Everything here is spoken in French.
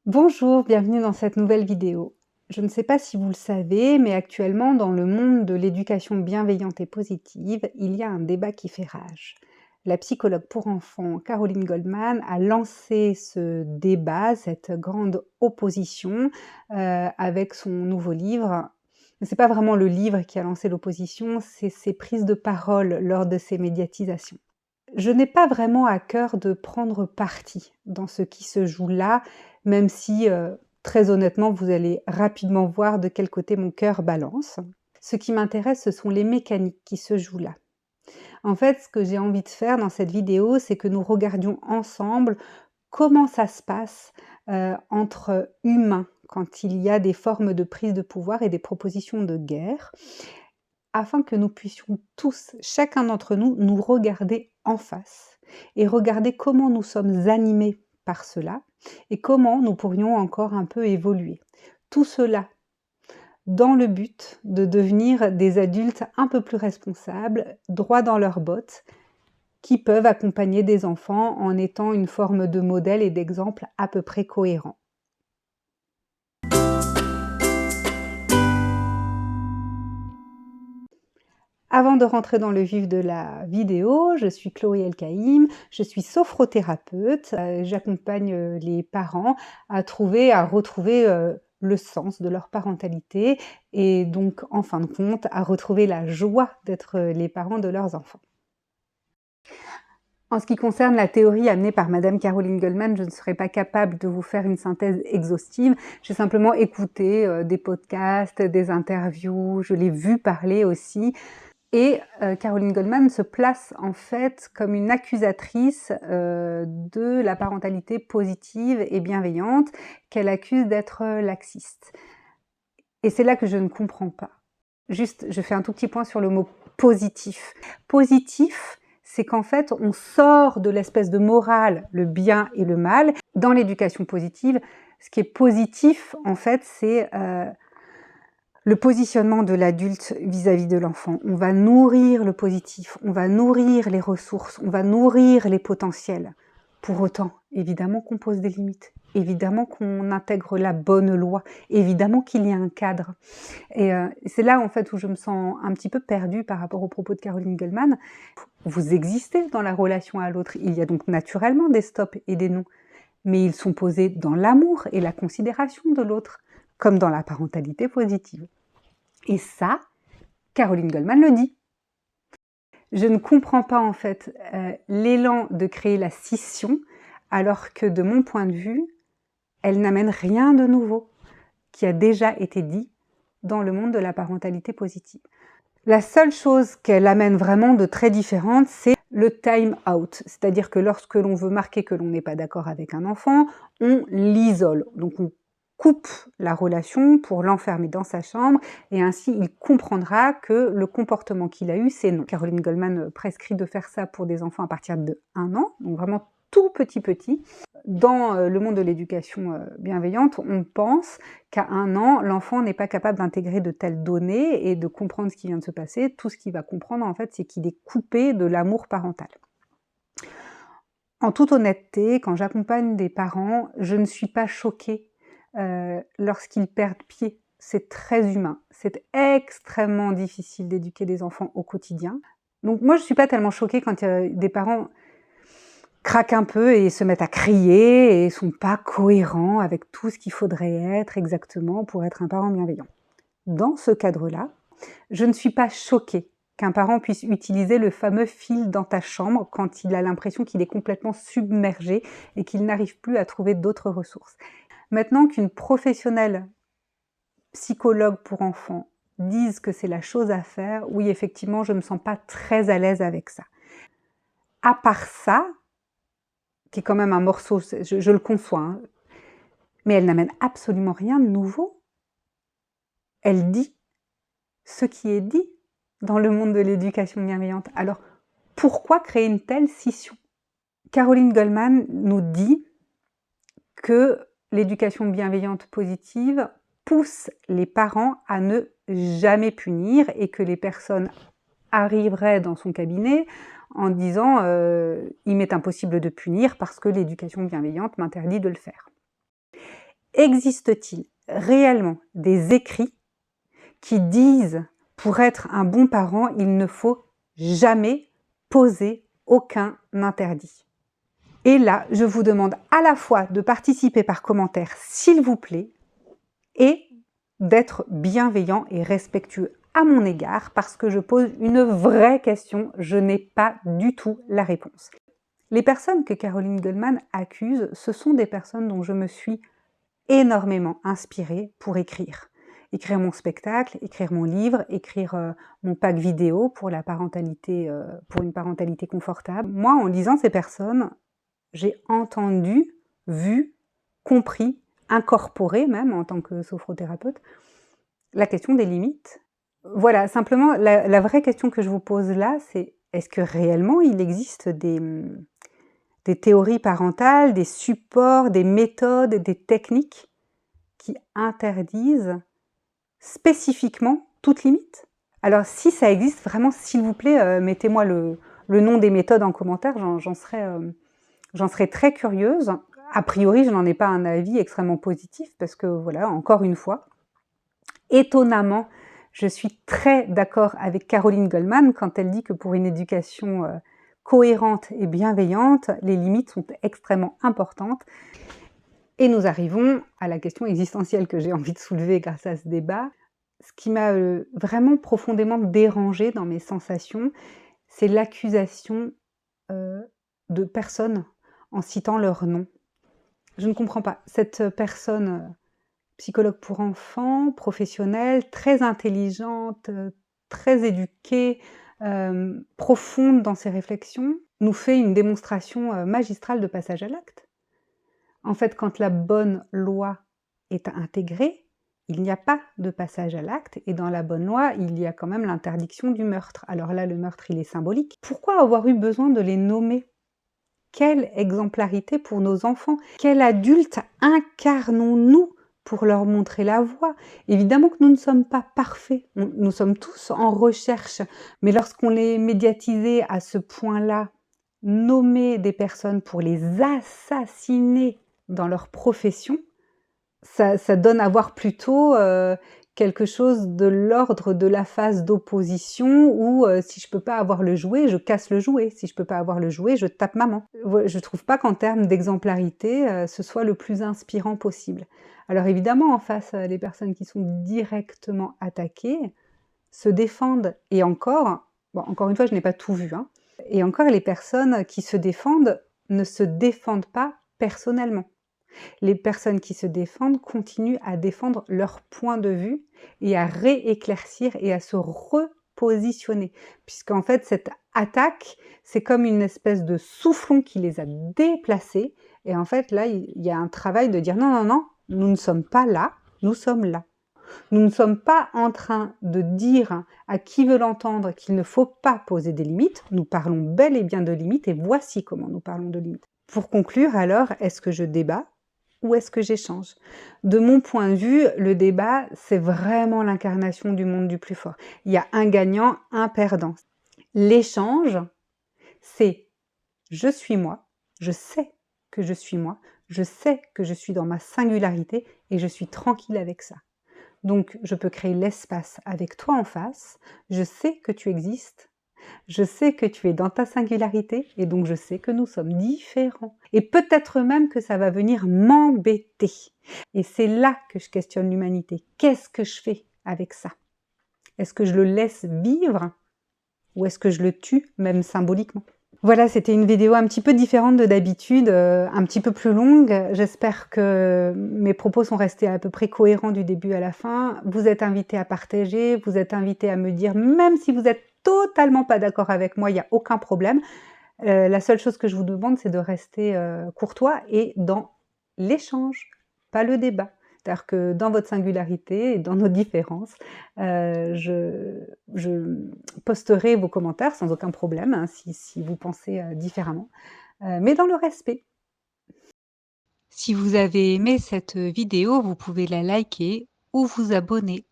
Bonjour, bienvenue dans cette nouvelle vidéo. Je ne sais pas si vous le savez, mais actuellement dans le monde de l'éducation bienveillante et positive, il y a un débat qui fait rage. La psychologue pour enfants Caroline Goldman a lancé ce débat, cette grande opposition, avec son nouveau livre. Ce n'est pas vraiment le livre qui a lancé l'opposition, c'est ses prises de parole lors de ses médiatisations. Je n'ai pas vraiment à cœur de prendre parti dans ce qui se joue là, même si, très honnêtement, vous allez rapidement voir de quel côté mon cœur balance. Ce qui m'intéresse, ce sont les mécaniques qui se jouent là. En fait, ce que j'ai envie de faire dans cette vidéo, c'est que nous regardions ensemble comment ça se passe, entre humains, quand il y a des formes de prise de pouvoir et des propositions de guerre, afin que nous puissions tous, chacun d'entre nous, nous regarder en face et regarder comment nous sommes animés par cela et comment nous pourrions encore un peu évoluer. Tout cela dans le but de devenir des adultes un peu plus responsables, droits dans leurs bottes, qui peuvent accompagner des enfants en étant une forme de modèle et d'exemple à peu près cohérent. Avant de rentrer dans le vif de la vidéo, je suis Chloé Elkaïm, je suis sophrothérapeute. J'accompagne les parents à retrouver le sens de leur parentalité et donc, en fin de compte, à retrouver la joie d'être les parents de leurs enfants. En ce qui concerne la théorie amenée par Madame Caroline Goldman, je ne serai pas capable de vous faire une synthèse exhaustive. J'ai simplement écouté des podcasts, des interviews, je l'ai vu parler aussi. Et Caroline Goldman se place en fait comme une accusatrice de la parentalité positive et bienveillante, qu'elle accuse d'être laxiste. Et c'est là que je ne comprends pas. Juste, je fais un tout petit point sur le mot positif. Positif, c'est qu'en fait, on sort de l'espèce de morale, le bien et le mal. Dans l'éducation positive, ce qui est positif, en fait, c'est le positionnement de l'adulte vis-à-vis de l'enfant. On va nourrir le positif, on va nourrir les ressources, on va nourrir les potentiels. Pour autant, évidemment qu'on pose des limites, évidemment qu'on intègre la bonne loi, évidemment qu'il y a un cadre. Et c'est là en fait où je me sens un petit peu perdue par rapport aux propos de Caroline Goldman. Vous existez dans la relation à l'autre, il y a donc naturellement des stops et des non, mais ils sont posés dans l'amour et la considération de l'autre, comme dans la parentalité positive. Et ça, Caroline Goldman le dit. Je ne comprends pas en fait l'élan de créer la scission, alors que de mon point de vue, elle n'amène rien de nouveau qui a déjà été dit dans le monde de la parentalité positive. La seule chose qu'elle amène vraiment de très différente, c'est le time out. C'est-à-dire que lorsque l'on veut marquer que l'on n'est pas d'accord avec un enfant, on l'isole. Donc on coupe la relation pour l'enfermer dans sa chambre et ainsi il comprendra que le comportement qu'il a eu, c'est non. Caroline Goldman prescrit de faire ça pour des enfants à partir de 1 an, donc vraiment tout petit. Dans le monde de l'éducation bienveillante, on pense qu'à 1 an, l'enfant n'est pas capable d'intégrer de telles données et de comprendre ce qui vient de se passer. Tout ce qu'il va comprendre, en fait, c'est qu'il est coupé de l'amour parental. En toute honnêteté, quand j'accompagne des parents, je ne suis pas choquée lorsqu'ils perdent pied. C'est très humain. C'est extrêmement difficile d'éduquer des enfants au quotidien. Donc moi, je ne suis pas tellement choquée quand des parents craquent un peu et se mettent à crier et sont pas cohérents avec tout ce qu'il faudrait être exactement pour être un parent bienveillant. Dans ce cadre-là, je ne suis pas choquée qu'un parent puisse utiliser le fameux fil dans ta chambre quand il a l'impression qu'il est complètement submergé et qu'il n'arrive plus à trouver d'autres ressources. Maintenant qu'une professionnelle psychologue pour enfants dise que c'est la chose à faire, oui, effectivement, je ne me sens pas très à l'aise avec ça. À part ça, qui est quand même un morceau, je le conçois, hein, mais elle n'amène absolument rien de nouveau. Elle dit ce qui est dit dans le monde de l'éducation bienveillante. Alors, pourquoi créer une telle scission? Caroline Goldman nous dit que l'éducation bienveillante positive pousse les parents à ne jamais punir et que les personnes arriveraient dans son cabinet en disant il m'est impossible de punir parce que l'éducation bienveillante m'interdit de le faire. Existe-t-il réellement des écrits qui disent pour être un bon parent, il ne faut jamais poser aucun interdit? Et là, je vous demande à la fois de participer par commentaire, s'il vous plaît, et d'être bienveillant et respectueux à mon égard, parce que je pose une vraie question, je n'ai pas du tout la réponse. Les personnes que Caroline Goldman accuse, ce sont des personnes dont je me suis énormément inspirée pour écrire. Écrire mon spectacle, écrire mon livre, écrire mon pack vidéo pour la parentalité, pour une parentalité confortable. Moi, en lisant ces personnes, j'ai entendu, vu, compris, incorporé même en tant que sophrothérapeute, la question des limites. Voilà, simplement, la vraie question que je vous pose là, c'est est-ce que réellement il existe des théories parentales, des supports, des méthodes, des techniques qui interdisent spécifiquement toute limite? Alors si ça existe vraiment, s'il vous plaît, mettez-moi le nom des méthodes en commentaire, j'en serais très curieuse. A priori, je n'en ai pas un avis extrêmement positif parce que voilà, encore une fois, étonnamment, je suis très d'accord avec Caroline Goldman quand elle dit que pour une éducation cohérente et bienveillante, les limites sont extrêmement importantes. Et nous arrivons à la question existentielle que j'ai envie de soulever grâce à ce débat. Ce qui m'a vraiment profondément dérangée dans mes sensations, c'est l'accusation de personnes en citant leur nom. Je ne comprends pas. Cette personne, psychologue pour enfants, professionnelle, très intelligente, très éduquée, profonde dans ses réflexions, nous fait une démonstration magistrale de passage à l'acte. En fait, quand la bonne loi est intégrée, il n'y a pas de passage à l'acte, et dans la bonne loi, il y a quand même l'interdiction du meurtre. Alors là, le meurtre, il est symbolique. Pourquoi avoir eu besoin de les nommer? Quelle exemplarité pour nos enfants! Quel adulte incarnons-nous pour leur montrer la voie? Évidemment que nous ne sommes pas parfaits, nous sommes tous en recherche, mais lorsqu'on les médiatisait à ce point-là, nommer des personnes pour les assassiner dans leur profession, ça donne à voir plutôt quelque chose de l'ordre de la phase d'opposition où si je peux pas avoir le jouet, je casse le jouet. Si je peux pas avoir le jouet, je tape maman. Je trouve pas qu'en termes d'exemplarité, ce soit le plus inspirant possible. Alors évidemment, en face, les personnes qui sont directement attaquées se défendent. Et encore, bon, encore une fois, je n'ai pas tout vu, hein, et encore, les personnes qui se défendent ne se défendent pas personnellement. Les personnes qui se défendent continuent à défendre leur point de vue et à rééclaircir et à se repositionner. Puisqu'en fait, cette attaque, c'est comme une espèce de soufflon qui les a déplacés. Et en fait, là, il y a un travail de dire non, non, non, nous ne sommes pas là, nous sommes là. Nous ne sommes pas en train de dire à qui veut l'entendre qu'il ne faut pas poser des limites. Nous parlons bel et bien de limites et voici comment nous parlons de limites. Pour conclure alors, est-ce que je débat ou est-ce que j'échange? De mon point de vue, le débat, c'est vraiment l'incarnation du monde du plus fort. Il y a un gagnant, un perdant. L'échange, c'est je suis moi, je sais que je suis moi, je sais que je suis dans ma singularité et je suis tranquille avec ça. Donc, je peux créer l'espace avec toi en face, je sais que tu existes, je sais que tu es dans ta singularité et donc je sais que nous sommes différents. Et peut-être même que ça va venir m'embêter. Et c'est là que je questionne l'humanité. Qu'est-ce que je fais avec ça? Est-ce que je le laisse vivre ou est-ce que je le tue, même symboliquement? Voilà, c'était une vidéo un petit peu différente de d'habitude, un petit peu plus longue. J'espère que mes propos sont restés à peu près cohérents du début à la fin. Vous êtes invités à partager, vous êtes invités à me dire, même si vous êtes totalement pas d'accord avec moi, il n'y a aucun problème. La seule chose que je vous demande, c'est de rester courtois et dans l'échange, pas le débat. C'est-à-dire que dans votre singularité et dans nos différences, je posterai vos commentaires sans aucun problème, hein, si vous pensez différemment, mais dans le respect. Si vous avez aimé cette vidéo, vous pouvez la liker ou vous abonner.